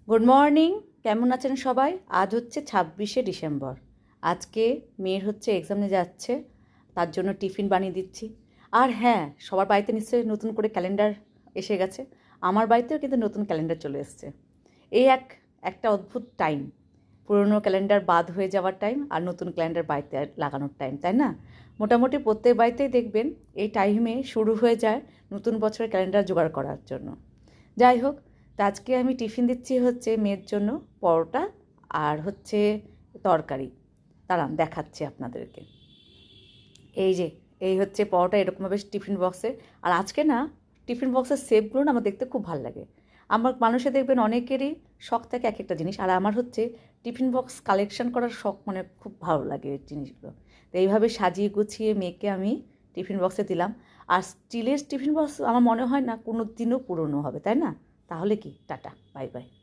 Good morning. কেমন আছেন সবাই? আজ হচ্ছে 26শে ডিসেম্বর। আজকে মেয়ের হচ্ছে এক্সামে যাচ্ছে, তার জন্য টিফিন বানিয়ে দিচ্ছি। আর হ্যাঁ, সবার বাড়িতে নিশ্চয়ই নতুন করে ক্যালেন্ডার এসে গেছে। আমার বাড়িতেও কিন্তু নতুন ক্যালেন্ডার চলে এসছে। এই একটা অদ্ভুত টাইম, পুরনো ক্যালেন্ডার বাদ হয়ে যাওয়ার টাইম আর নতুন ক্যালেন্ডার বাড়িতে লাগানোর টাইম, তাই না? মোটামুটি প্রত্যেক বাড়িতেই দেখবেন এই টাইমে শুরু হয়ে যায় নতুন বছরের ক্যালেন্ডার জোগাড় করার জন্য। যাই হোক, তো আজকে আমি টিফিন দিচ্ছি হচ্ছে মেয়ের জন্য পরোটা আর হচ্ছে তরকারি। দাঁড়ান দেখাচ্ছি আপনাদেরকে। এই যে, এই হচ্ছে পরোটা এরকমভাবে টিফিন বক্সে। আর আজকে না, টিফিন বক্সের শেপগুলো না আমার দেখতে খুব ভালো লাগে। আমার মানুষে দেখবেন অনেকেরই শখ থাকে এক একটা জিনিস, আর আমার হচ্ছে টিফিন বক্স কালেকশন করার শখ, মানে খুব ভালো লাগে এই জিনিসগুলো। তো এইভাবে সাজিয়ে গুছিয়ে মেয়েকে আমি টিফিন বক্সে দিলাম। আর স্টিলের টিফিন বক্স আমার মনে হয় না কোনো দিনও পুরনো হবে, তাই না? তাহলে কি, টাটা, বাই বাই।